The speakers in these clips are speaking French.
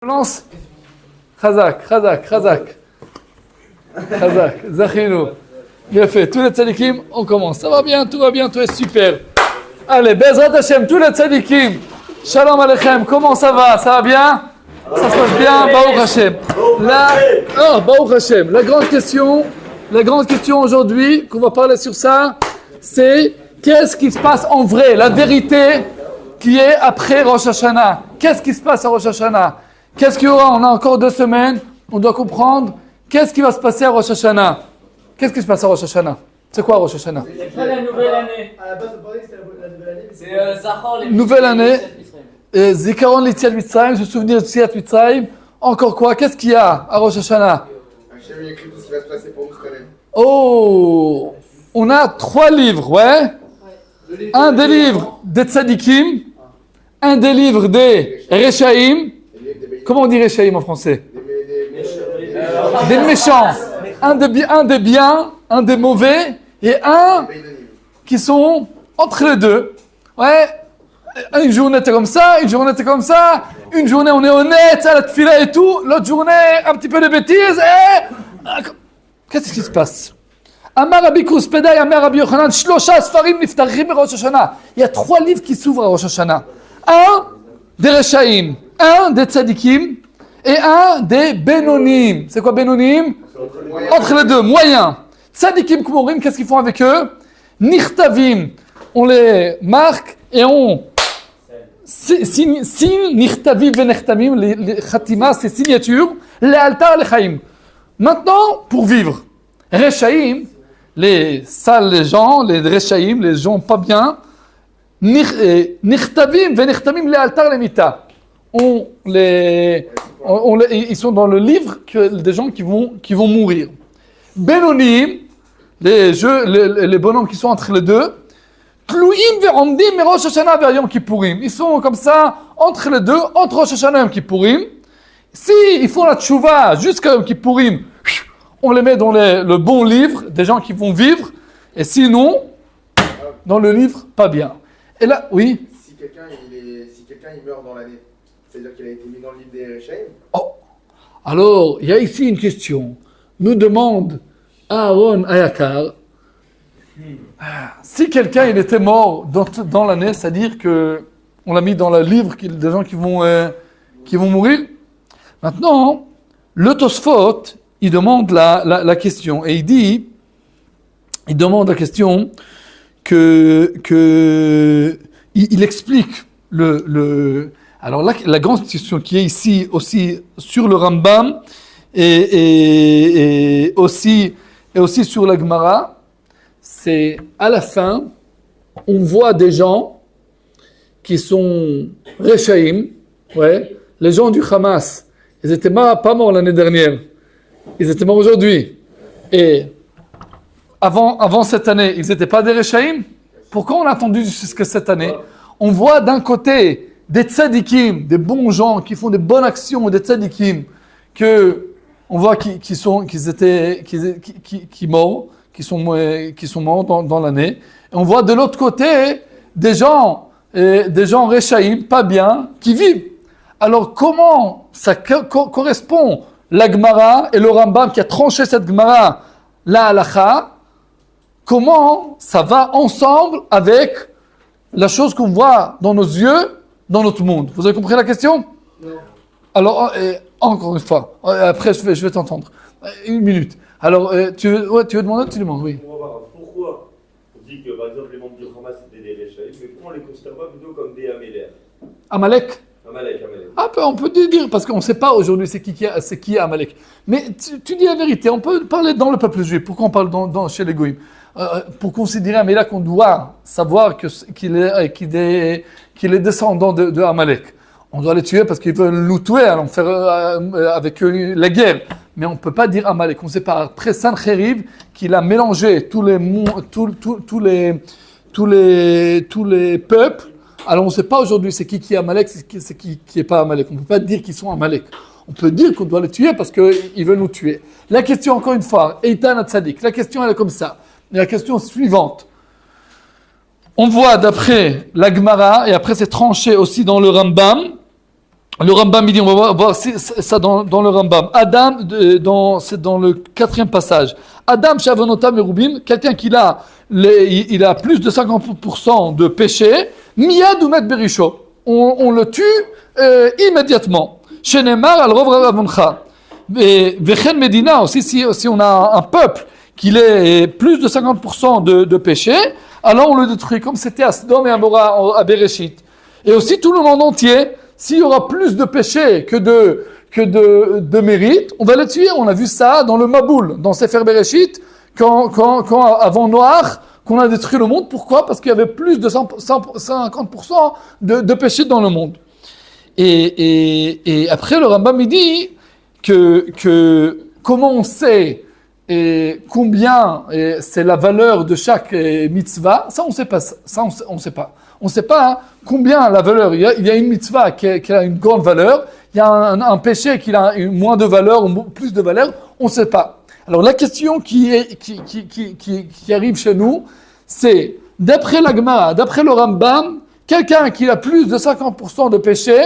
Lance. Chazak, Zachino. Bien fait. Tous les tzadikim, on commence. Ça va bien, tout va bien, tout est super. Allez, Bezrat Hashem, tous les tzadikim. Shalom Aleichem, comment ça va? Ça va bien? Ça se passe bien? Baruch Hashem. Baruch Hashem. La grande question aujourd'hui, qu'on va parler sur ça, c'est qu'est-ce qui se passe en vrai? La vérité qui est après Rosh Hashanah. Qu'est-ce qui se passe à Rosh Hashanah? Qu'est-ce qu'il y aura? On a encore 2 semaines. On doit comprendre qu'est-ce qui va se passer à Rosh Hashanah. Qu'est-ce qui se passe à Rosh Hashanah? C'est quoi Rosh Hashanah? C'est pas la nouvelle année. À la base, on parlait que c'était la nouvelle année. C'est Zachor, les Nouvelle année. Zikaron l'Itziat Mitzrayim, se souvenir de l'Itziat Mitzrayim. Encore quoi? Qu'est-ce qu'il y a à Rosh Hashanah? Hachem a écrit tout ce qui va se passer pour nous cette année. Oh! On a 3 livres, ouais? Un des livres des Tzadikim, un des livres des Rechaim. Comment on dit Rechaim en français? Des méchants. Un des biens, un des mauvais, et un qui sont entre les deux. Ouais. Une journée t'es comme ça, une journée t'es comme ça, une journée on est honnête, à la tefila et tout, l'autre journée un petit peu de bêtises, et... Qu'est-ce qui se passe? Amar Rabbi Kouspedai, Amar Rabbi Yochanan, Shlosha Sfarim Niftarchim Rosh Hashanah. Il y a 3 livres qui s'ouvrent à Rosh Hashanah. Un des Rechaim, un des Tzadikim, et un des Benonim. C'est quoi Benonim? Entre les deux, moyens. Tzadikim Kumorim, qu'est-ce qu'ils font avec eux? Nichtavim, on les marque et on signe Nichtavim Venechtamim, les Khatima, c'est signature, les Altar, les Chaim. Maintenant, pour vivre, Rechaim, les sales gens, les Rechaim, les gens pas bien, Nichtavim Venechtamim, les Altar, les Mita. Ils sont dans le livre des gens qui vont mourir. Benonim, les bonhommes qui sont entre les deux, Tlouim ve'omdim et Rosh Hashanah ve Yom Kippourim. Ils sont comme ça, entre les deux, entre Rosh Hashanah et Yom Kippourim. Si ils font la tchouva jusqu'à Yom Kippourim, on les met dans le bon livre, des gens qui vont vivre, et sinon, dans le livre, pas bien. Et là, oui. Si quelqu'un il meurt dans l'année, c'est-à-dire qu'il a été mis dans le livre des Rechaim. Oh. Alors, il y a ici une question. Nous demande Aaron Ayakar, si quelqu'un il était mort dans l'année, c'est-à-dire que on l'a mis dans le livre des gens qui vont mourir. Maintenant, le Tosfot, il demande la question et il demande la question il explique alors là, la grande question qui est ici aussi sur le Rambam et aussi sur la Gemara, c'est à la fin, on voit des gens qui sont Rechaim, ouais, les gens du Hamas, ils étaient pas morts l'année dernière, ils étaient morts aujourd'hui. Et avant cette année, ils n'étaient pas des Rechaim. Pourquoi on a attendu jusqu'à cette année? On voit d'un côté des tzadikim, des bons gens qui font des bonnes actions, des tzadikim, on voit qui sont morts dans l'année. Et on voit de l'autre côté des gens Rechaim, pas bien, qui vivent. Alors comment ça correspond la Gemara et le Rambam qui a tranché cette Gemara, la Halacha, comment ça va ensemble avec la chose qu'on voit dans nos yeux, dans notre monde? Vous avez compris la question? Non. Alors, encore une fois, après je vais t'entendre. 1 minute. Alors, tu veux demander? Tu demandes, oui. On va voir pourquoi on dit que par exemple les membres du Hamas étaient des Rechaim, mais pourquoi on les considère pas plutôt comme des Amalek? Amalek? Amalek. On peut dire, parce qu'on ne sait pas aujourd'hui c'est qui Amalek. Mais tu dis la vérité, on peut parler dans le peuple juif. Pourquoi on parle chez les Goïms? Pour considérer Amalek, on doit savoir qu'il est descendant de Amalek. On doit les tuer parce qu'ils veulent nous tuer, alors faire avec eux la guerre. Mais on ne peut pas dire Amalek. On sait pas. Après Sancheriv, qu'il a mélangé tous les peuples. Alors on ne sait pas aujourd'hui c'est qui est Amalek, c'est qui est pas Amalek. On ne peut pas dire qu'ils sont Amalek. On peut dire qu'on doit les tuer parce qu'ils veulent nous tuer. La question, encore une fois, Eitan Tzadik, la question elle est comme ça. La question suivante. On voit d'après la Gemara, et après c'est tranché aussi dans le Rambam, Le Rambam, il dit, on va voir ça dans le Rambam. Adam, c'est dans le 4e passage. Adam, Shavonotam et Rubim, quelqu'un qui il a plus de 50% de péché, Miyad ou Met Berisho. On le tue immédiatement. Shenemar al Rov Ravoncha. Vechen Medina aussi, si on a un peuple qui est plus de 50% de péché, alors on le détruit, comme c'était à Sodome et à Bereshit. Et aussi tout le monde entier, s'il y aura plus de péché que de mérite, on va les tuer. On a vu ça dans le Maboul, dans Sefer Bereshit, quand avant Noach, qu'on a détruit le monde. Pourquoi ? Parce qu'il y avait plus de 50% de péché dans le monde. Et après, le Rambam il dit que comment on sait combien c'est la valeur de chaque mitzvah, ça on sait pas. On sait pas. On sait pas combien la valeur. Il y a une mitzvah qui a une grande valeur. Il y a un péché qui a moins de valeur ou plus de valeur. On sait pas. Alors la question qui arrive chez nous, c'est d'après la Gemara, d'après le Rambam, quelqu'un qui a plus de 50% de péché,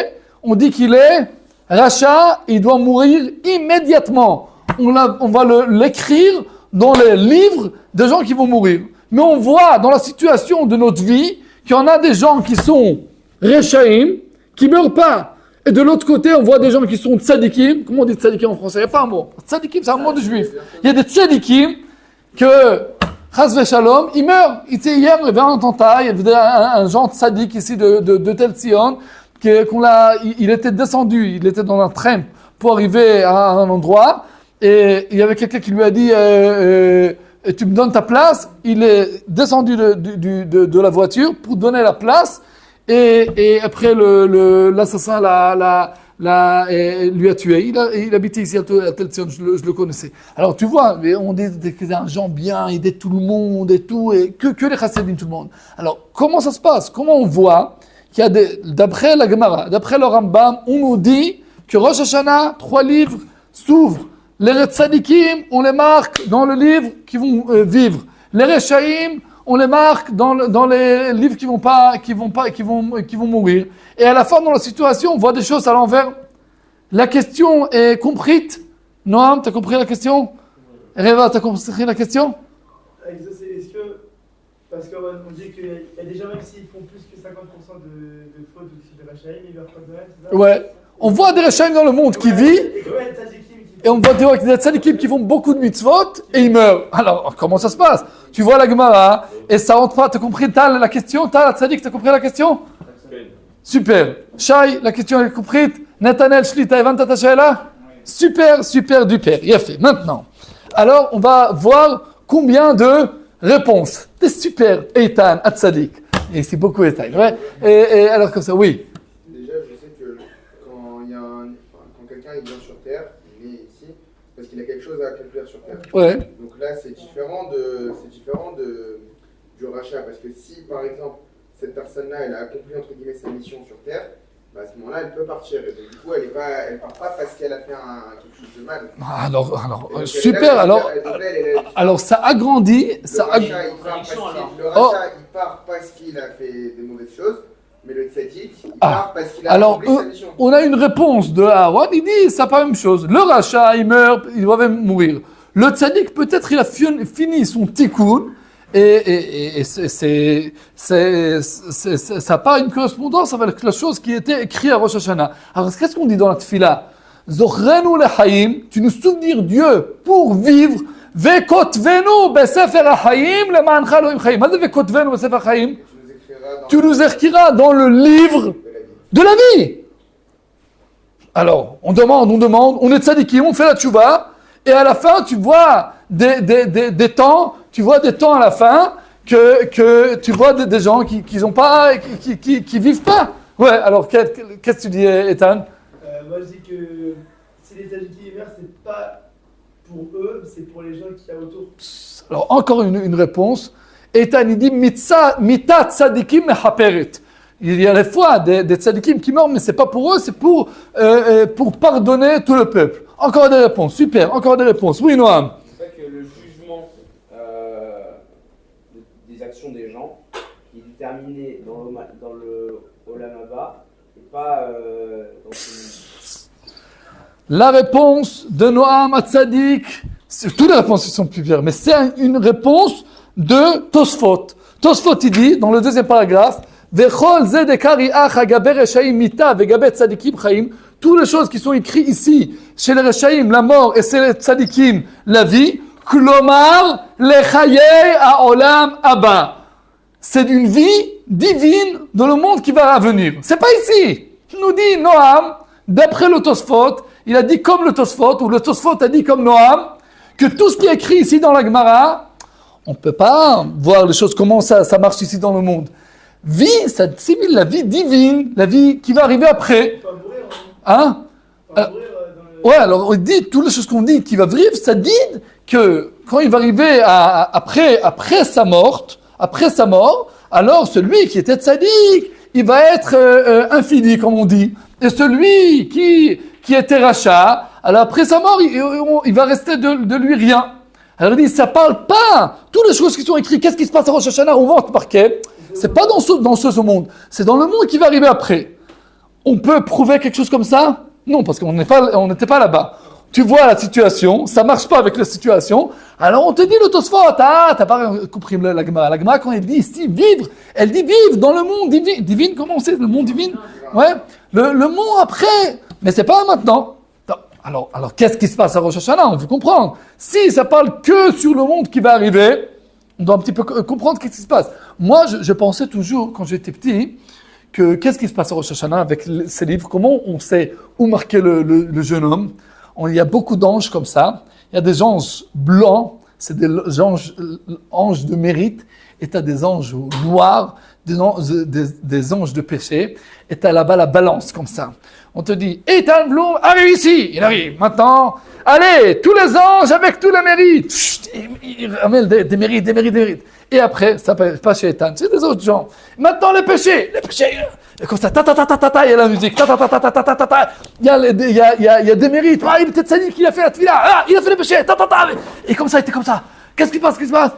on dit qu'il est Racha, il doit mourir immédiatement. On va l'écrire dans les livres des gens qui vont mourir. Mais on voit dans la situation de notre vie qu'il y en a des gens qui sont Rechaim, qui ne meurent pas. Et de l'autre côté, on voit des gens qui sont Tzadikim. Comment on dit Tzadikim en français ? Il n'y a pas un mot. Tzadikim, c'est un mot de juif. Il y a des Tzadikim que, Chas v'Shalom, ils meurent. Hier, il y avait un attentat, il y avait un genre de Tzadik ici de Tel Zion, il était descendu, il était dans un train pour arriver à un endroit, et il y avait quelqu'un qui lui a dit tu me donnes ta place. Il est descendu de la voiture pour donner la place, et après l'assassin lui a tué. Il habitait ici à Tel Zion, je le connaissais. Alors tu vois, on dit que c'est un gens bien, il aide tout le monde et tout, et que les chassidim tout le monde. Alors comment ça se passe ? Comment on voit qu'il y a d'après la Gemara, d'après le Rambam, on nous dit que Rosh Hashanah, 3 livres s'ouvrent. Les Tzadikim, on les marque dans le livre qui vont vivre. Les Rechaim, on les marque dans les livres qui vont mourir. Et à la fin, dans la situation, on voit des choses à l'envers. La question est comprise. Noam, t'as compris la question ? Reva, t'as compris la question ? Est-ce que, parce qu'on dit qu'il y a des gens, même s'ils font plus que 50% de fautes ou de Rechaim, ils meurent pas de même, c'est ça ? Ouais. On voit des Rechaim dans le monde qui vivent. Et on voit des tzadikim qui font beaucoup de mitzvot et ils meurent. Alors, comment ça se passe ? Tu vois la Gemara et ça rentre pas. T'as compris la question ? T'as la tzadik, t'as compris la question ? Super. Shai, la question est comprise ? Nathanael Shli, t'as éventé ta shaila ? Super duper. Il a fait. Maintenant, alors on va voir combien de réponses. T'es super, Eitan, Atzadik. Et c'est beaucoup Eitan, ouais. Et alors comme ça, oui. Déjà, je sais que quand quelqu'un vient sur Terre, il est ici parce qu'il a quelque chose à accomplir sur Terre. Ouais. Donc là, c'est différent du rachat, parce que si, par exemple, cette personne-là, elle a accompli entre guillemets sa mission sur Terre, bah, à ce moment-là, elle peut partir. Et donc, du coup, elle part pas parce qu'elle a fait quelque chose de mal. Alors donc, super. Alors ça agrandit. Le rachat, il part parce qu'il a fait des mauvaises choses. Mais le tzaddik, il part parce qu'il a accompli sa mission. On a une réponse de Aaron, il dit, c'est pas la même chose. Le rachat, il meurt, il doit même mourir. Le tzaddik, peut-être, il a fini son tikkun, et ça n'a pas une correspondance avec la chose qui était écrite à Rosh Hashanah. Alors, qu'est-ce qu'on dit dans la tefila ? Zochrenu lechaim, tu nous souviens Dieu pour vivre, vekotvenu besefer hachaim lemancha Elohim chaim. Qu'est-ce que vekotvenu besefer hachaim ? Tu nous écriras dans le livre de la vie. Alors, on demande, on est tzadikim, on fait la tchouva, et à la fin, tu vois des temps à la fin que tu vois des gens qui vivent pas. Ouais, alors qu'est-ce que tu dis, Ethan ? Moi, je dis que si les tzadikim meurent, c'est pas pour eux, c'est pour les gens qui y a autour. Alors, encore une réponse. Ethan, il dit mita tzadikim mechaperet. Il y a des fois des tzadikim qui meurent, mais c'est pas pour eux, c'est pour pardonner tout le peuple. Encore des réponses, super, encore des réponses. Oui, Noam. C'est vrai que le jugement des actions des gens est déterminé dans le Olam Haba et pas La réponse de Noam Hatzadik, toutes les réponses sont plus claires, mais c'est une réponse de Tosfot. Tosfot, il dit, dans le deuxième paragraphe, Vechol zedekari ach agabe reshaim mita vegabe tzadikim chaim. Toutes les choses qui sont écrites ici, chez les reshaim, la mort, et chez les tzadikim, la vie, klomar lechayei haolam haba. C'est une vie divine dans le monde qui va venir. C'est pas ici. Il nous dit Noam, d'après le Tosfot, il a dit comme le Tosfot, ou le Tosfot a dit comme Noam, que tout ce qui est écrit ici dans la Gemara, on ne peut pas voir les choses, comment ça marche ici dans le monde. Vie, ça simule la vie divine, la vie qui va arriver après. On va mourir, Hein? on va mourir dans le... Ouais, alors on dit, toutes les choses qu'on dit qui va vivre, ça dit que quand il va arriver après sa mort, alors celui qui était tzaddik, il va être infini, comme on dit. Et celui qui était rachat, alors après sa mort, il va rester de lui rien. Alors il dit, ça parle pas. Toutes les choses qui sont écrites, qu'est-ce qui se passe à Rosh Hashanah, on va en marquer. C'est pas dans ce monde, c'est dans le monde qui va arriver après. On peut prouver quelque chose comme ça? Non, parce qu'on n'était pas là-bas. Tu vois la situation, ça marche pas avec la situation, alors on te dit le Tosfot, t'as pas compris la Gemara. La Gemara, quand elle dit ici vivre, elle dit vivre dans le monde divin, comment c'est le monde divin? Ouais, le monde après, mais c'est pas maintenant. Alors qu'est-ce qui se passe à Rosh Hashanah? On veut comprendre. Si ça parle que sur le monde qui va arriver, on doit un petit peu comprendre qu'est-ce qui se passe. Moi, je pensais toujours, quand j'étais petit, que qu'est-ce qui se passe à Rosh Hashanah avec ces livres? Comment on sait où marquer le jeune homme? Il y a beaucoup d'anges comme ça. Il y a des anges blancs, c'est des anges de mérite. Et tu as des anges noirs, des anges de péché. Et tu as là-bas la balance comme ça. On te dit, Ethan Bloom arrive ici. Il arrive maintenant. Allez, tous les anges avec tous les mérites. Chut, il ramène des mérites. Et après, ça ne passe pas chez Ethan, c'est des autres gens. Maintenant, les péchés. Comme ça, il y a la musique, il y a des mérites. Ah, il était tzaddik, il a fait la tefila, il a fait les péchés, Et comme ça, il était comme ça. Qu'est-ce qui se passe?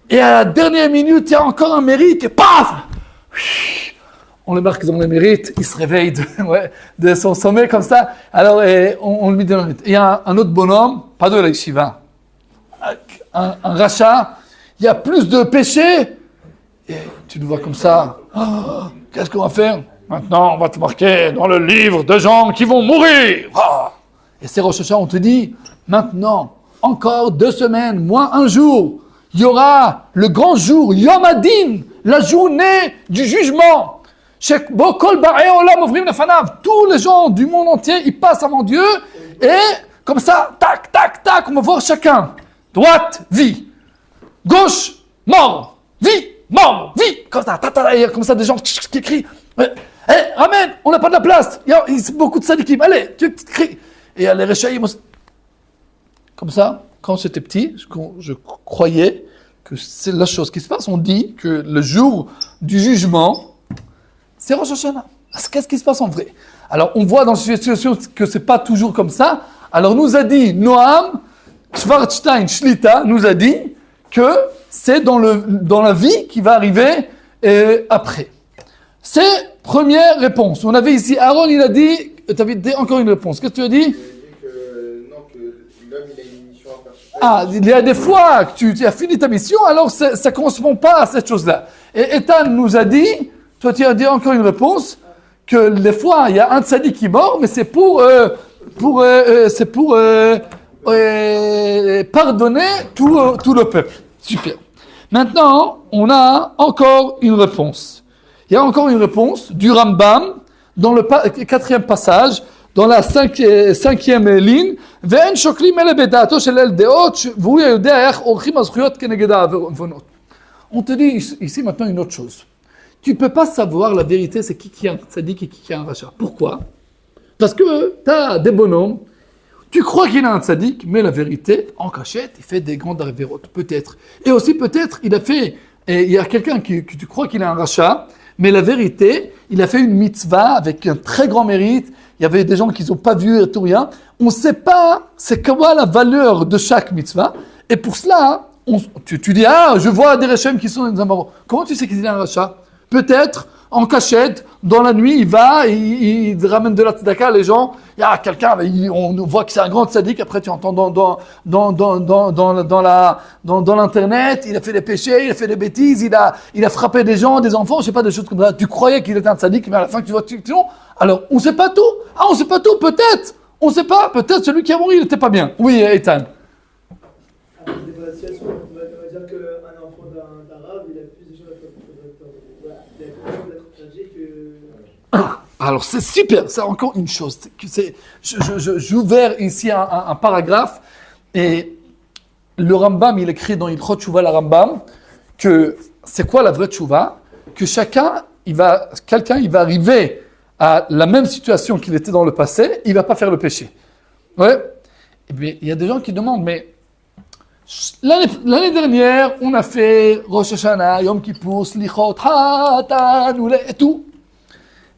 Et à la dernière minute, il y a encore un mérite, et paf! On le marque dans les mérites, il se réveille de son sommeil comme ça. Alors, on lui donne. Il y a un autre bonhomme, pas de la yeshiva, un rachat, il y a plus de péchés, et tu le vois comme ça. Oh, qu'est-ce qu'on va faire? Maintenant, on va te marquer dans le livre de gens qui vont mourir. Oh. Et c'est Rosh Hashanah, on te dit, maintenant, encore 2 semaines, moins 1 jour, il y aura le grand jour, Yom Hadin, la journée du jugement. Tous les gens du monde entier, ils passent avant Dieu, et comme ça, tac, tac, tac, on va voir chacun. Droite, vie. Gauche, mort. Vie, mort, vie. Comme ça, il y a comme ça des gens qui crient. Amen, on n'a pas de la place. Il y a beaucoup de sadikim. Allez, tu cries. Et il y a les Rechaïm aussi. Comme ça, quand j'étais petit, je croyais que c'est la chose qui se passe. On dit que le jour du jugement, c'est Rosh Hashanah. Qu'est-ce qui se passe en vrai? Alors, on voit dans cette situation que c'est pas toujours comme ça. Alors, nous a dit Noam Schwarzstein Shlita, nous a dit que c'est dans la vie qui va arriver après. C'est première réponse. On avait ici, Aaron, il a dit, tu avais dit encore une réponse. Qu'est-ce que tu as dit? Il a dit que l'homme, il a une mission à faire. Ah, il y a des fois que tu as fini ta mission, alors ça ne correspond pas à cette chose-là. Et Ethan nous a dit, toi tu as dit encore une réponse, que des fois il y a un tzaddik qui mort, mais c'est pour pardonner tout le peuple. Super. Maintenant, on a encore une réponse. Il y a encore une réponse du Rambam dans le 4e passage, dans la 5e ligne. On te dit ici maintenant une autre chose. Tu ne peux pas savoir la vérité, c'est qui est un tzaddik et qui est un rachat. Pourquoi? Parce que tu as des bonhommes, tu crois qu'il a un tzaddik, mais la vérité, en cachette, il fait des grandes avérotes, peut-être. Et aussi peut-être, il y a quelqu'un que tu crois qu'il a un rachat, mais la vérité, il a fait une mitzvah avec un très grand mérite. Il y avait des gens qui n'ont pas vu et tout rien. On ne sait pas c'est quoi la valeur de chaque mitzvah. Et pour cela, tu dis, je vois des rachem qui sont dans un barreau. Comment tu sais qu'il est un rachat? Peut-être en cachette, dans la nuit, il va, il ramène de la tzedaka, les gens, il y a quelqu'un, on voit que c'est un grand tzaddik, après tu entends dans l'internet, il a fait des péchés, il a fait des bêtises, il a frappé des gens, des enfants, je sais pas, des choses comme ça. Tu croyais qu'il était un tzaddik, mais à la fin tu vois, alors on sait pas tout. Ah, on sait pas tout, peut-être. On sait pas, peut-être celui qui a mouru, il était pas bien. Oui, Ethan. Dans la situation, on va dire qu'un enfant d'arabe, il a plus de choses à faire. Voilà, il a plus de choses d'être tragique que. Alors c'est super, c'est encore une chose. J'ai ouvert ici un paragraphe et le Rambam, il écrit dans Ilchot Tchouva, la Rambam, que c'est quoi la vraie Tchouva? Que quelqu'un il va arriver à la même situation qu'il était dans le passé, il va pas faire le péché. Ouais. Et bien, il y a des gens qui demandent, mais l'année dernière, on a fait Rosh Hashanah, Yom Kippur, Slichot, Hatan, et tout.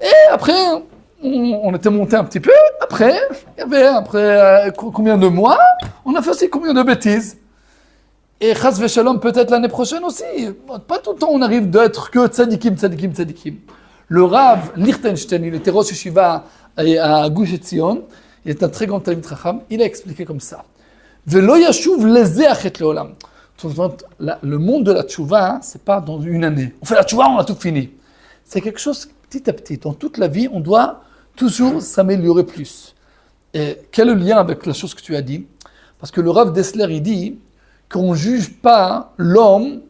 Et après, on était monté un petit peu. Après, combien de mois, on a fait aussi combien de bêtises. Et Chas Veshalom, peut-être l'année prochaine aussi. Pas tout le temps, on arrive d'être que tzadikim. Le Rav Lichtenstein, il était Rosh Yeshiva à Gush Etzion. Il est un très grand Talmid Chacham. Il a expliqué comme ça. Velo yashuv lezeh achet leolam. Le monde de la tchouva, c'est pas dans une année. On fait la tchouva, on a tout fini. C'est quelque chose petit à petit. Dans toute la vie, on doit toujours s'améliorer plus. Et quel est le lien avec la chose que tu as dit? Parce que le Rav Dessler, il dit qu'on ne juge pas l'homme,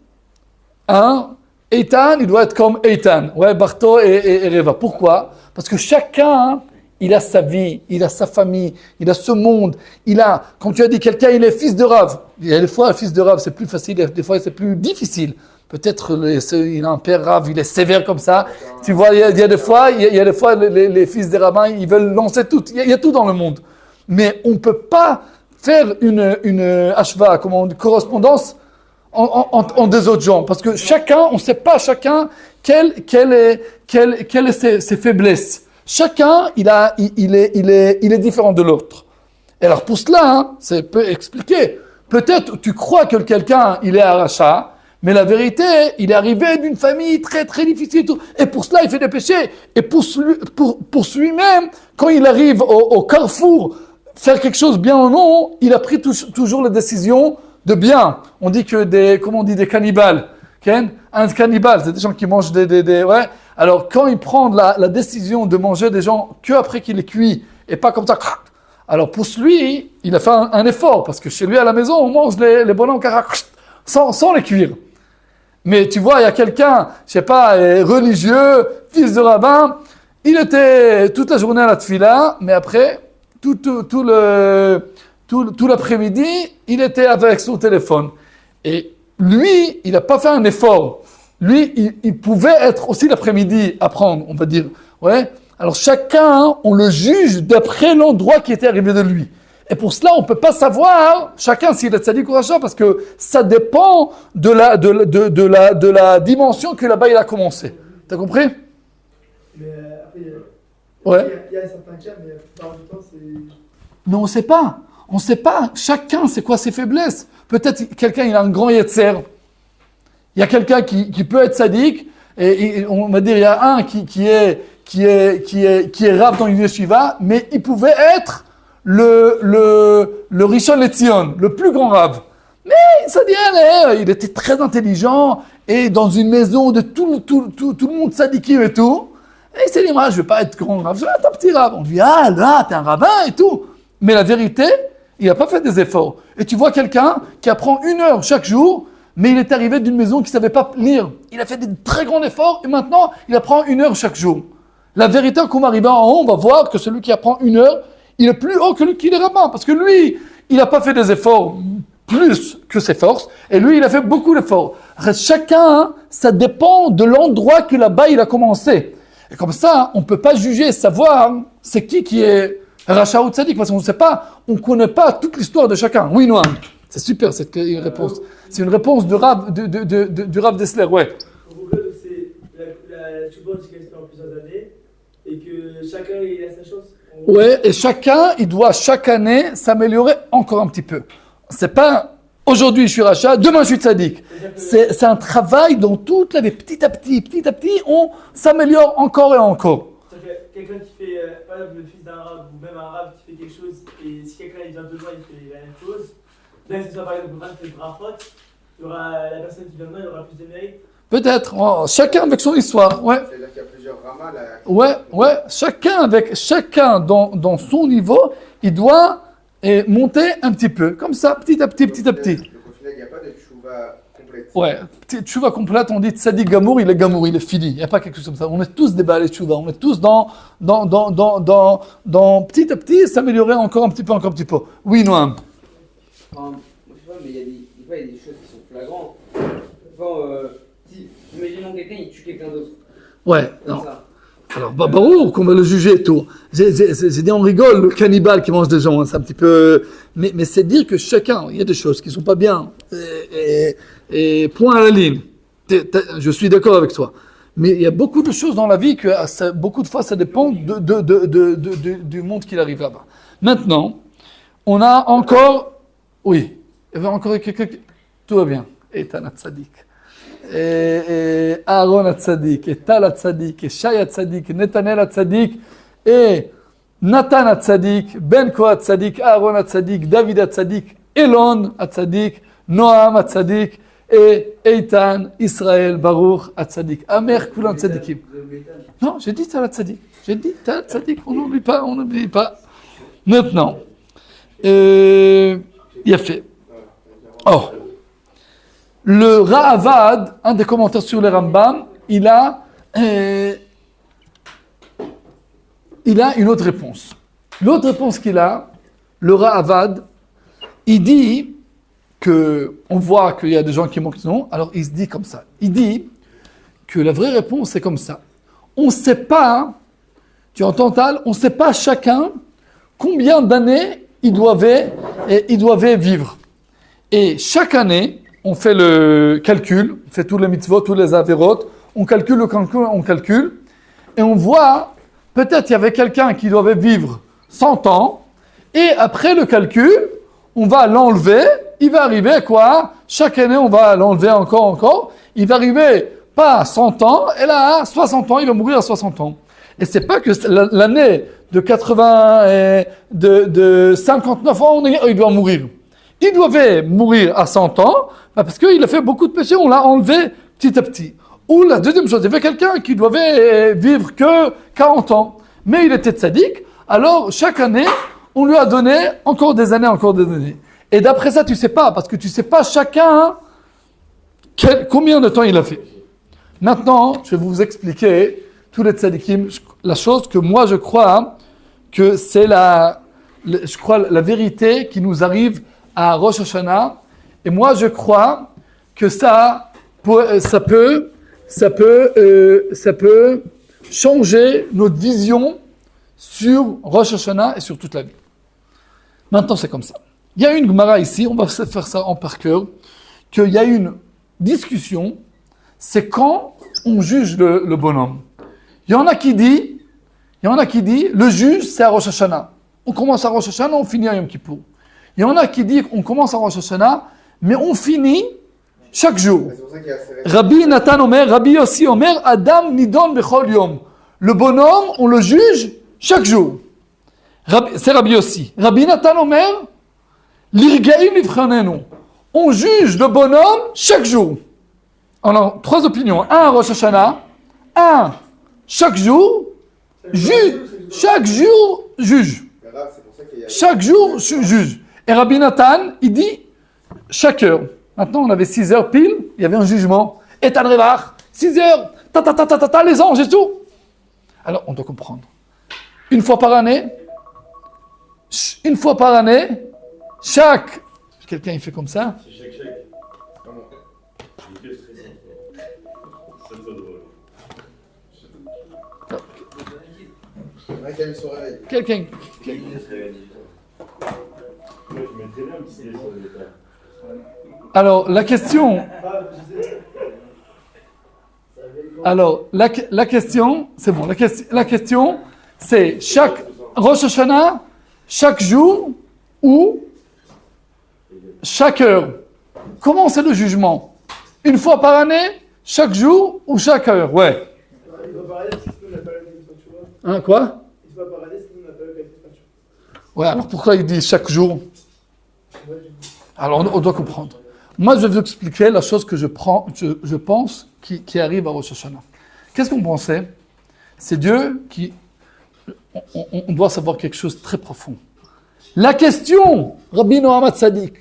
Eitan, il doit être comme Eitan. Ouais, Barto et Reva. Pourquoi? Parce que chacun, il a sa vie, il a sa famille, il a ce monde. Comme tu as dit, quelqu'un, il est fils de Rav. Il y a des fois, fils de Rav, c'est plus facile, des fois, c'est plus difficile. Peut-être il a un père Rav, il est sévère comme ça. Tu vois, il y a des fois, les fils des rabbins, ils veulent lancer tout. Il y a tout dans le monde. Mais on ne peut pas faire une ashva, correspondance en des autres gens. Parce que chacun, on ne sait pas chacun quelle est ses faiblesses. Chacun, il est différent de l'autre. Et alors pour cela, ça peut expliquer. Peut-être tu crois que quelqu'un, il est aracha, mais la vérité, il est arrivé d'une famille très très difficile. Et pour cela, il fait des péchés. Et pour lui-même, quand il arrive au carrefour, faire quelque chose bien ou non, il a pris toujours les décisions de bien. On dit que des cannibales. Okay? Un cannibale, c'est des gens qui mangent ouais. Alors quand il prend la décision de manger des gens que après qu'il est cuit et pas comme ça. Alors pour lui, il a fait un effort parce que chez lui à la maison, on mange les bonhommes sans les cuire. Mais tu vois, il y a quelqu'un, je sais pas, religieux, fils de rabbin, il était toute la journée à la tfila, mais après, tout l'après-midi, il était avec son téléphone. Et lui, il n'a pas fait un effort. Lui, il pouvait être aussi l'après-midi à prendre, on va dire. Ouais. Alors chacun, on le juge d'après l'endroit qui était arrivé de lui. Et pour cela, on ne peut pas savoir chacun s'il est tzaddik ou rachat parce que ça dépend de la dimension que là-bas il a commencé. T'as compris? Mais après, ouais. Il y a certains cas, mais la plupart du temps, c'est. Mais on ne sait pas. On ne sait pas. Chacun, c'est quoi ses faiblesses? Peut-être quelqu'un, il a un grand yetzer. Il y a quelqu'un qui peut être tzaddik et on va dire il y a un qui est Rav dans une yeshiva, mais il pouvait être le Rishon LeZion, le plus grand Rav. Mais ça dit, il était très intelligent et dans une maison de tout le monde tzadikim et tout. Et il s'est dit, moi, je ne vais pas être grand Rav, je vais être un petit Rav. On lui dit, ah là, t'es un rabbin et tout. Mais la vérité, il n'a pas fait des efforts. Et tu vois quelqu'un qui apprend 1 heure chaque jour, mais il est arrivé d'une maison qui ne savait pas lire. Il a fait des très grands efforts et maintenant, il apprend 1 heure chaque jour. La vérité, quand on arrive en haut, on va voir que celui qui apprend 1 heure, il est plus haut que lui qui est rabbin. Parce que lui, il n'a pas fait des efforts plus que ses forces. Et lui, il a fait beaucoup d'efforts. Chacun, ça dépend de l'endroit que là-bas, il a commencé. Et comme ça, on ne peut pas juger, savoir c'est qui est Racha ou Tzadik. Parce qu'on ne sait pas, on ne connaît pas toute l'histoire de chacun. Oui, Noam. C'est super cette réponse. C'est une réponse du Rav Dessler, ouais. C'est la tchouva qui reste en plusieurs années et que chacun il a sa chance. Ouais, et chacun, il doit chaque année s'améliorer encore un petit peu. C'est pas Aujourd'hui, je suis rachat, demain, je suis tzaddik. C'est un travail dans toute la vie. Petit à petit, on s'améliore encore et encore. C'est-à-dire que quelqu'un qui fait, par exemple, le fils d'un arabe ou même un arabe qui fait quelque chose, et si quelqu'un il vient 2 mois, il fait la même chose, même si c'est par exemple 20 brachot, il y aura la personne qui vient demain, il aura plus de mérite. Peut-être, chacun avec son histoire, ouais. C'est-à-dire qu'il y a plusieurs ramas là. Ouais, chacun dans son niveau, il doit monter un petit peu, comme ça, petit à petit. Donc au final, il n'y a pas de tchouva complète. Ouais, tchouva complète, on dit tzaddik gamour, il est fini. Il n'y a pas quelque chose comme ça. On est tous des balais tchouva, on est tous dans petit à petit, s'améliorer encore un petit peu. Oui, Noam. Moi, je sais pas, mais des fois, il y a des choses qui sont flagrantes. Imaginons quelqu'un, il tue quelqu'un d'autre. Ouais, Comme non. ça. Alors, barouk, qu'on va le juger et tout. J'ai dit, on rigole, le cannibale qui mange des gens, hein, c'est un petit peu... Mais c'est dire que chacun, il y a des choses qui sont pas bien. Et point à la ligne. Je suis d'accord avec toi. Mais il y a beaucoup de choses dans la vie que beaucoup de fois, ça dépend du monde qu'il arrive là-bas. Maintenant, on a encore... Oui, il y avait encore quelqu'un qui... Tout va bien. Et Tana Tzadik. Et Aaron Hatzadik, et Tal Hatzadik, et Shai Hatzadik, et Netanel Hatzadik, et Nathan Hatzadik, Ben Ko Hatzadik, Aaron Hatzadik, David Hatzadik, Elon Hatzadik, Noam Hatzadik, et Eitan Israël Baruch Hatzadik. Amer Kulan Tzadikim. Non, j'ai dit Tal Hatzadik. On n'oublie pas. Maintenant, il a fait. Oh. Le Ra'avad, un des commentaires sur le Rambam, il a une autre réponse. L'autre réponse qu'il a, le Ra'avad, il dit on voit qu'il y a des gens qui manquent de nom, alors il se dit comme ça. Il dit que la vraie réponse est comme ça. On ne sait pas, tu entends Tal, on ne sait pas chacun combien d'années il doivent vivre. Et chaque année, on fait le calcul, on fait tous les mitzvot, tous les avérotes, on calcule, et on voit, peut-être il y avait quelqu'un qui devait vivre 100 ans, et après le calcul, on va l'enlever, il va arriver quoi? Chaque année, on va l'enlever encore, il va arriver pas à 100 ans, et là, à 60 ans, il va mourir à 60 ans. Et c'est pas que l'année de 80 et de 59 ans, il doit mourir. Il devait mourir à 100 ans, parce qu'il a fait beaucoup de péchés, on l'a enlevé petit à petit. Ou la deuxième chose, il y avait quelqu'un qui devait vivre que 40 ans, mais il était tzaddik, alors chaque année, on lui a donné encore des années. Et d'après ça, tu sais pas, parce que tu sais pas chacun combien de temps il a fait. Maintenant, je vais vous expliquer tous les tzaddikim, la chose que moi je crois que c'est la vérité qui nous arrive à Rosh Hashanah, et moi je crois que ça peut changer notre vision sur Rosh Hashanah et sur toute la vie. Maintenant c'est comme ça. Il y a une Gemara ici, on va faire ça en par cœur, qu'il y a une discussion, c'est quand on juge le bonhomme. Il y en a qui dit, le juge c'est à Rosh Hashanah. On commence à Rosh Hashanah, on finit à Yom Kippour. Il y en a qui disent qu'on commence à Rosh Hashanah, mais on finit chaque jour. Rabbi Nathan Omer, Rabbi Yossi Omer, Adam Nidon Bechol Yom. Le bonhomme, on le juge chaque jour. C'est Rabbi Yossi. Rabbi Nathan Omer, L'Irgaim Livchanenu. On juge le bonhomme chaque jour. Alors, 3 opinions. Un à Rosh Hashanah, un chaque jour, chaque jour juge. Chaque jour juge. Et Rabbi Nathan, il dit chaque heure. Maintenant, on avait 6 heures pile, il y avait un jugement. Et Tan Revach, 6 heures, les anges et tout. Alors, on doit comprendre. Une fois par année, chaque... Quelqu'un, il fait comme ça. C'est chèque. Comment? C'est que stressant. C'est trop drôle. Quelqu'un. Alors, la question... la question, c'est bon, la question, c'est chaque Rosh Hashanah, chaque jour ou chaque heure. Comment c'est le jugement? Une fois par année? Chaque jour ou chaque heure? Ouais. Une fois par année, parce que sinon on n'a pas l'occasion, tu vois. Hein, quoi? Une fois par année, sinon on n'a pas l'occasion, tu vois. Ouais, alors pourquoi il dit chaque jour? Ouais, je dis. Alors on doit comprendre. Moi, je vais vous expliquer la chose que je pense qui arrive à Rosh Hashanah. Qu'est-ce qu'on pensait? C'est Dieu qui... On doit savoir quelque chose de très profond. La question, Rabbi Noam Tzadik,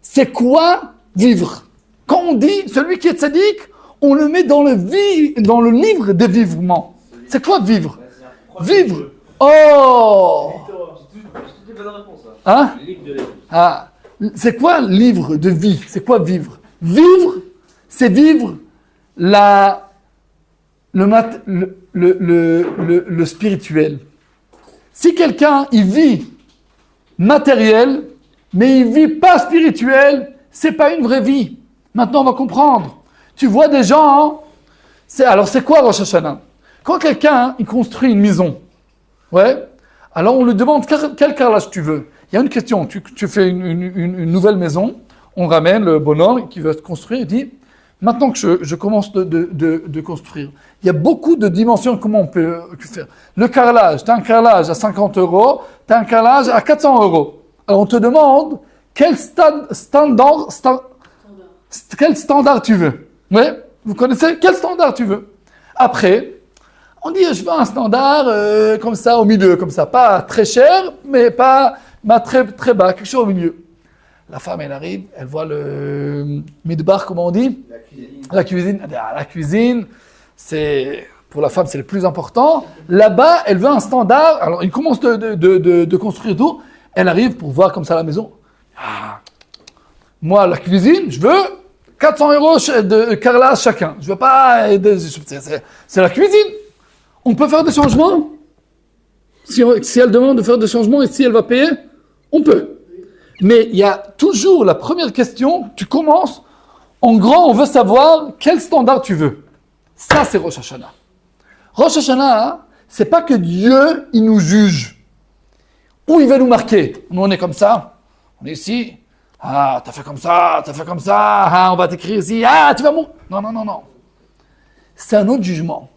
c'est quoi vivre? Quand on dit celui qui est tzaddik, on le met dans le livre des vivements. C'est quoi vivre? Vivre. Oh! J'ai toutes les bonnes réponses. Hein? Le livre de la vie. Ah, c'est quoi livre de vie? C'est quoi vivre? Vivre, c'est vivre le spirituel. Si quelqu'un, il vit matériel, mais il vit pas spirituel, c'est pas une vraie vie. Maintenant, on va comprendre. Tu vois des gens, alors c'est quoi Rosh Hashanah? Quand quelqu'un, il construit une maison, ouais, alors on lui demande quel carrelage tu veux. Il y a une question, tu fais une nouvelle maison, on ramène le bonhomme qui veut construire, il dit, maintenant que je commence de construire, il y a beaucoup de dimensions comment on peut faire. Le carrelage, tu as un carrelage à 50 €, tu as un carrelage à 400 €. Alors on te demande quel standard tu veux. Ouais, vous connaissez quel standard tu veux. Après, on dit je veux un standard comme ça au milieu, comme ça, pas très cher, mais pas très très bas, quelque chose au milieu. La femme, elle arrive, elle voit le midbar, comment on dit? La cuisine. La cuisine, c'est pour la femme, c'est le plus important. Là-bas, elle veut un standard. Alors, il commence de construire tout. Elle arrive pour voir comme ça la maison. Ah, moi, la cuisine, je veux 400 € de carrelage chacun. Je veux pas. C'est la cuisine. On peut faire des changements. Si elle demande de faire des changements et si elle va payer, on peut. Mais il y a toujours la première question, tu commences, en grand, on veut savoir quel standard tu veux. Ça, c'est Rosh Hashanah. Rosh Hashanah, c'est pas que Dieu, il nous juge. Ou il va nous marquer. Nous, on est comme ça, on est ici. Ah, t'as fait comme ça, ah, on va t'écrire ici, ah, tu vas mourir. Non. C'est un autre jugement.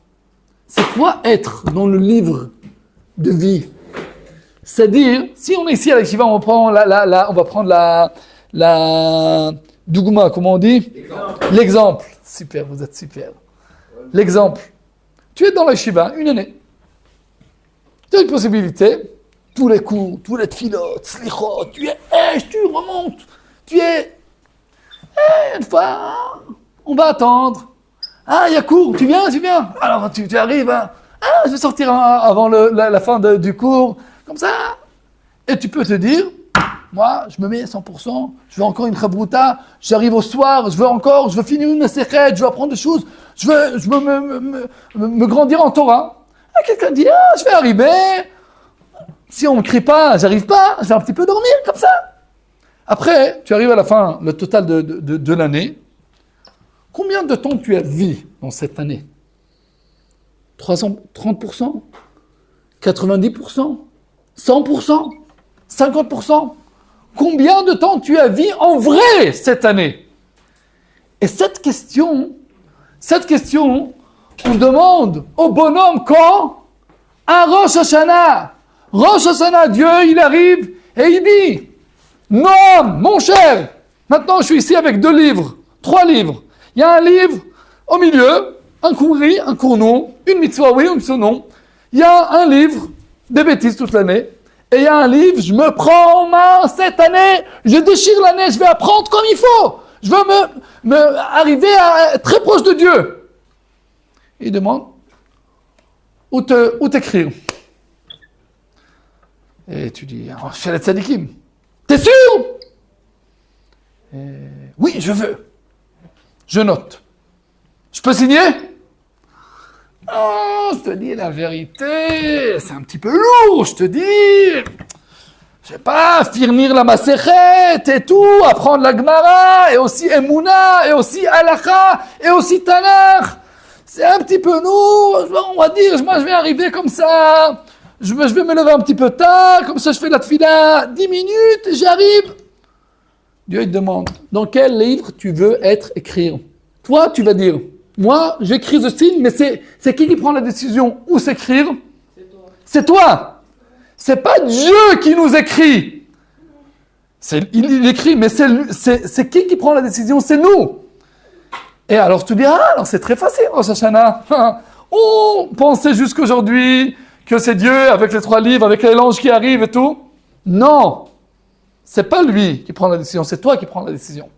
C'est quoi être dans le livre de vie? C'est-à-dire, si on est ici à la Shiva, on va prendre la dougma, comment on dit? L'exemple. Super, vous êtes super. L'exemple. Tu es dans la Shiva une année. Tu as une possibilité. Tous les cours, tous les tfilotes, slichot, tu remontes. Une fois, on va attendre. Ah, il y a cours, tu viens. Alors, tu arrives. Hein. Ah, je vais sortir avant la fin du cours. Comme ça, et tu peux te dire, moi, je me mets 100%, je veux encore une chabruta, j'arrive au soir, je veux finir une sechet, je veux apprendre des choses, je veux me grandir en Torah. Et quelqu'un dit, je vais arriver, si on me crie pas, j'arrive pas, je vais un petit peu dormir, comme ça. Après, tu arrives à la fin, le total de l'année, combien de temps tu as vécu dans cette année? 30%? 90%? 100%? 50%? Combien de temps tu as vécu en vrai cette année? Et cette question, on demande au bonhomme quand? À Rosh Hashanah. Rosh Hashanah, Dieu, il arrive et il dit, Noam, mon cher, maintenant je suis ici avec 2 livres, 3 livres. Il y a un livre au milieu, un cours oui, un cours non, une mitzvah oui, une mitzvah non. Il y a un livre des bêtises toute l'année. Et il y a un livre, je me prends en main cette année, je déchire l'année, je vais apprendre comme il faut. Je veux me arriver à être très proche de Dieu. Il demande, où t'écrire? Et tu dis, chez les tzadikim. T'es sûr? Oui, je veux. Je note. Je peux signer? Oh, je te dis la vérité, c'est un petit peu lourd, je te dis. Je sais pas, finir la Masechet et tout, apprendre la Gemara, et aussi Emouna, et aussi Halakha, et aussi Tanakh. C'est un petit peu lourd, on va dire, moi je vais arriver comme ça, je vais me lever un petit peu tard, comme ça je fais la tfila 10 minutes, et j'arrive. Dieu il te demande, dans quel livre tu veux être écrit? Toi, tu vas dire, moi, j'écris ce signe, mais c'est qui prend la décision où s'écrire? C'est toi. C'est pas Dieu qui nous écrit. Il écrit, mais c'est qui prend la décision? C'est nous. Et alors tu dis, alors c'est très facile, Rosh Hashanah. On pensait jusqu'aujourd'hui que c'est Dieu avec les 3 livres, avec les l'ange qui arrive et tout. Non, c'est pas lui qui prend la décision, c'est toi qui prends la décision.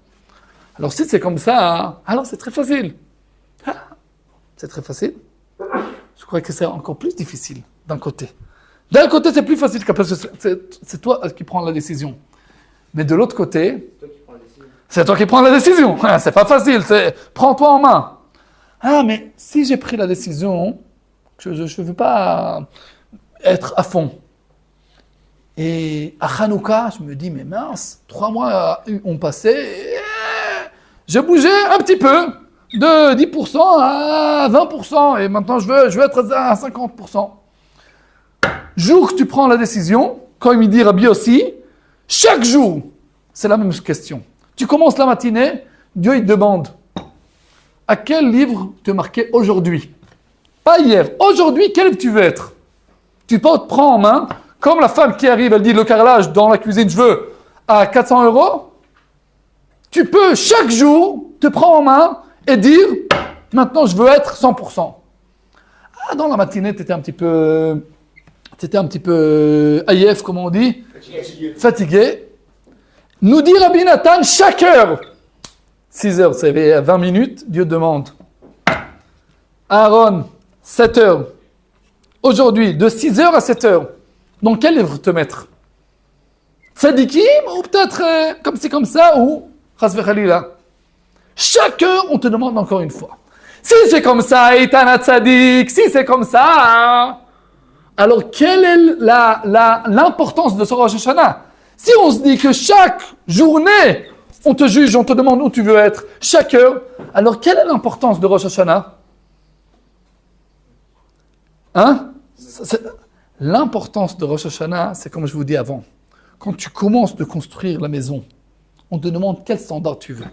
Alors si c'est comme ça, alors c'est très facile. C'est très facile. Je crois que c'est encore plus difficile d'un côté. D'un côté, c'est plus facile parce que c'est toi qui prends la décision. Mais de l'autre côté, c'est toi qui prends la décision. C'est pas facile, prends-toi en main. Mais si j'ai pris la décision, je ne veux pas être à fond. Et à Hanouka, je me dis, mais mince, 3 mois ont passé, je bougeais un petit peu, de 10% à 20%, et maintenant je veux être à 50%. Jour que tu prends la décision, quand il me dit Rabbi aussi, chaque jour, c'est la même question. Tu commences la matinée, Dieu il te demande, à quel livre te marquer aujourd'hui? Pas hier, aujourd'hui, quel livre tu veux être? Tu peux te prendre en main, comme la femme qui arrive, elle dit le carrelage dans la cuisine, je veux à 400 €. Tu peux chaque jour te prendre en main et dire, maintenant je veux être 100%. Dans la matinée, tu étais un petit peu aïef, comme on dit, fatigué. Nous dit Rabbi Nathan, chaque heure, 6 heures, c'est 20 minutes, Dieu demande. Aaron, 7 heures. Aujourd'hui, de 6 heures à 7 heures, dans quel livre te mettre? Tzadikim ou peut-être comme ça, ou Chas v'Chalila. Chaque heure, on te demande encore une fois. Si c'est comme ça, Eitan Tzadik, si c'est comme ça, alors quelle est l'importance de ce Rosh Hashanah? Si on se dit que chaque journée, on te juge, on te demande où tu veux être, chaque heure, alors quelle est l'importance de Rosh Hashanah? L'importance de Rosh Hashanah, c'est comme je vous dis avant. Quand tu commences de construire la maison, on te demande quel standard tu veux.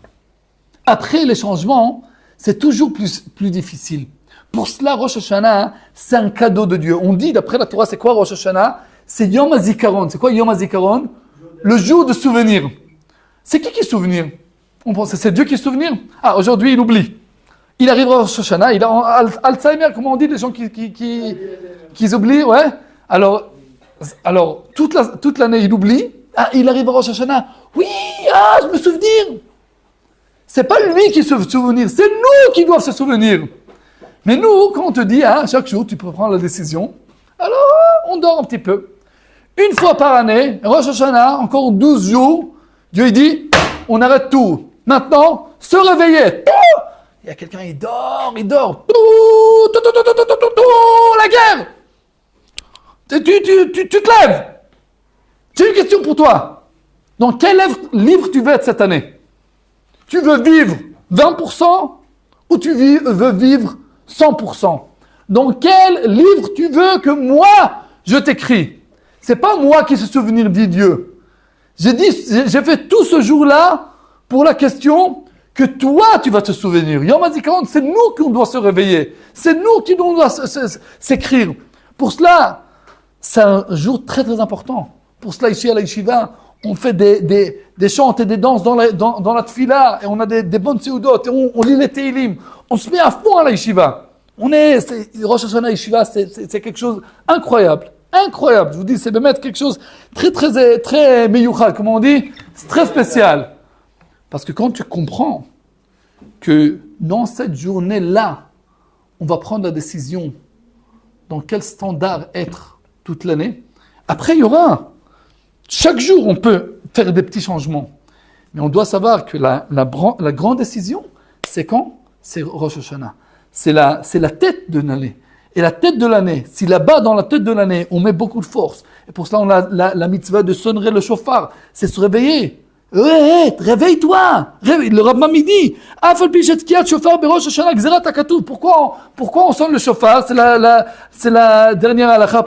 Après les changements, c'est toujours plus difficile. Pour cela, Rosh Hashanah, c'est un cadeau de Dieu. On dit, d'après la Torah, c'est quoi Rosh Hashanah? C'est Yom HaZikaron. C'est quoi Yom HaZikaron? Le jour de souvenir. C'est qui souvenir? On pense que c'est Dieu qui souvenir? Aujourd'hui, il oublie. Il arrive à Rosh Hashanah, il a Alzheimer, comment on dit, les gens qui oublient, ouais. Alors toute l'année, il oublie. Il arrive à Rosh Hashanah. Oui, je me souvenir. C'est pas lui qui se souvenir, c'est nous qui doivent se souvenir. Mais nous, quand on te dit, chaque jour, tu peux prendre la décision, alors on dort un petit peu. Une fois par année, Rosh Hashanah, encore 12 jours, Dieu il dit, on arrête tout. Maintenant, se réveiller. Il y a quelqu'un, il dort. La guerre. Tu te lèves. J'ai une question pour toi. Dans quel livre tu veux être cette année? Tu veux vivre 20% ou tu veux vivre 100%? Dans quel livre tu veux que moi, je t'écris? C'est pas moi qui se souvenir, dit Dieu. J'ai fait tout ce jour-là pour la question que toi, tu vas te souvenir. Yom HaZikaron, c'est nous qui doit se réveiller. C'est nous qui doit s'écrire. Pour cela, c'est un jour très très important. Pour cela, ici à la Yeshiva, on fait des chants et des danses dans la tfila, et on a des bonnes séoudotes, et on lit les Teilim. On se met à fond à la Yeshiva. Rosh Hashanah Yeshiva, c'est quelque chose incroyable. Incroyable. Je vous dis, c'est de mettre quelque chose très très très meyuchal, comme on dit, c'est très spécial. Parce que quand tu comprends que dans cette journée-là, on va prendre la décision dans quel standard être toute l'année, après il y aura, chaque jour on peut faire des petits changements. Mais on doit savoir que la grande décision, c'est quand? C'est Rosh Hashanah. C'est la tête de l'année. Et la tête de l'année, si là-bas dans la tête de l'année, on met beaucoup de force, et pour cela on a la mitzvah de sonner le shofar, c'est se réveiller. Réveille-toi! Le Rav Mami dit, pourquoi on sonne le shofar? C'est la dernière halakha.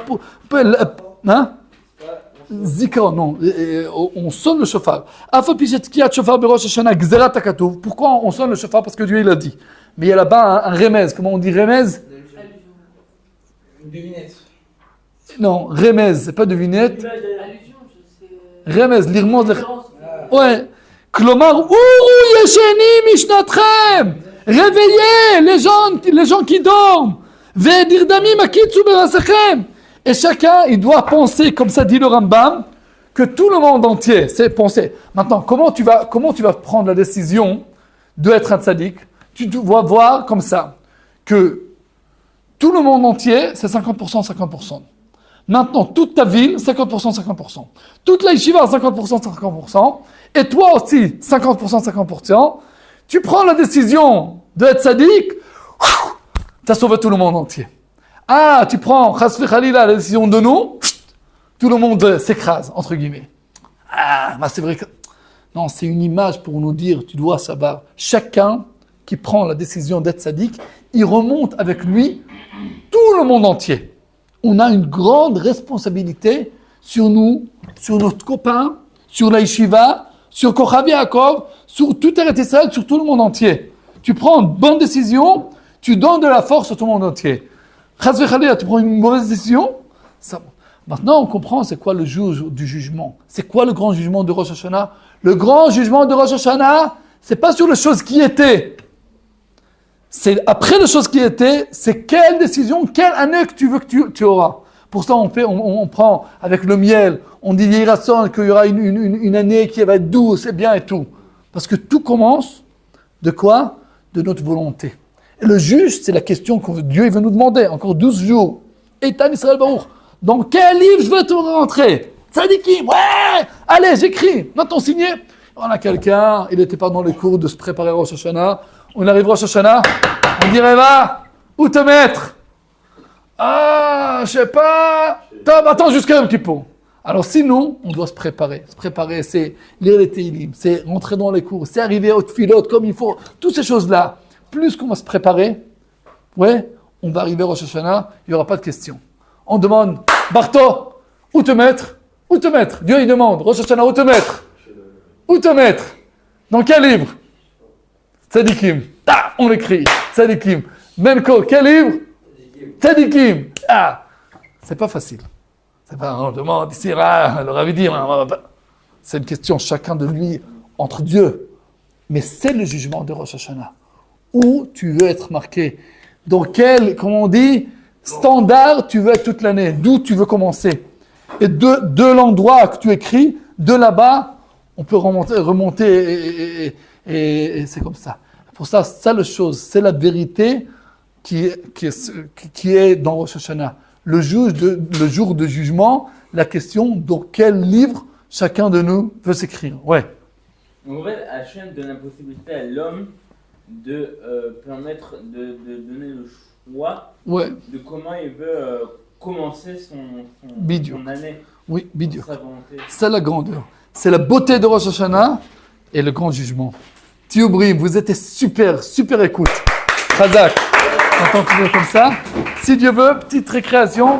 On Zikaron, non. On sonne le shofar. Pourquoi on sonne le shofar? Parce que Dieu il a dit. Mais il y a là-bas un remez. Comment on dit remez? Une devinette. Non, remez, c'est pas devinette. Allusion, je sais. Remez, l'irmond. Référence. Ouais. Klomar, Ourou Yesheni Mishnatchem. Réveillez les gens qui dorment. Ve'dirdami makitsu berasechem. Et chacun, il doit penser, comme ça dit le Rambam, que tout le monde entier, c'est penser. Maintenant, comment tu vas prendre la décision d'être un tzaddik? Tu dois voir comme ça, que tout le monde entier, c'est 50%, 50%. Maintenant, toute ta ville, 50%, 50%. Toute la yeshiva, 50%, 50%. Et toi aussi, 50%, 50%. Tu prends la décision d'être tzaddik, tu as sauvé tout le monde entier. Ah, tu prends, chas v'chalila, la décision de nous, tout le monde s'écrase, entre guillemets. Ah, bah c'est vrai que... Non, c'est une image pour nous dire, tu dois savoir, chacun qui prend la décision d'être tzaddik, il remonte avec lui tout le monde entier. On a une grande responsabilité sur nous, sur notre copain, sur la yeshiva, sur Kochav Yaakov, sur tout Eretz Israël, sur tout le monde entier. Tu prends une bonne décision, tu donnes de la force à tout le monde entier. Chas v'chalila, tu prends une mauvaise décision. Ça... Maintenant, on comprend c'est quoi le jour du jugement. C'est quoi le grand jugement de Rosh Hashanah? Le grand jugement de Rosh Hashanah, c'est pas sur les choses qui étaient. C'est après les choses qui étaient, c'est quelle décision, quelle année que tu veux que tu auras. Pour ça, on prend avec le miel, on dit Yirason qu'il y aura une année qui va être douce et bien et tout. Parce que tout commence de quoi? De notre volonté. Et le juge, c'est la question que Dieu il veut nous demander. Encore 12 jours. Eitan Israël Baruch. Dans quel livre je veux te rentrer? Tzadikim, ouais! Allez, j'écris. Maintenant signé. On a quelqu'un, il n'était pas dans les cours de se préparer à Rosh Hashanah. On arrive à Rosh Hashanah, on dirait va, où te mettre? Ah, je sais pas. Top, attends jusqu'à un petit peu. Alors sinon, on doit se préparer. Se préparer, c'est lire les Teilim, c'est rentrer dans les cours, c'est arriver au tfilot comme il faut. Toutes ces choses-là. Plus qu'on va se préparer, ouais, on va arriver à Rosh Hashanah, il n'y aura pas de question. On demande, Barto, où te mettre? Où te mettre? Dieu il demande, Rosh Hashanah, où te mettre? Où te mettre? Dans quel livre? Tzadikim. Ah, on écrit. Tzadikim. Menko, quel livre? Tzadikim. Ah, c'est pas facile. C'est pas, on demande ici, là, le Ravi dit, c'est une question chacun de lui, entre Dieu. Mais c'est le jugement de Rosh Hashanah. Où tu veux être marqué? Dans quel, comment on dit, standard tu veux être toute l'année? D'où tu veux commencer? Et de l'endroit que tu écris, de là-bas, on peut remonter et c'est comme ça. Pour ça, la chose, c'est la vérité qui est dans Rosh Hashanah. Le jour de jugement, la question dans quel livre chacun de nous veut s'écrire. Ouais. En fait, Hachem donne la possibilité à l'homme de permettre de donner le choix de comment il veut commencer son année. Oui, bidur. Sa volonté. C'est la grandeur. C'est la beauté de Rosh Hashanah et le grand jugement. Tioubrim, vous êtes super écoute. Khazak, on continue comme ça. Si Dieu veut, petite récréation.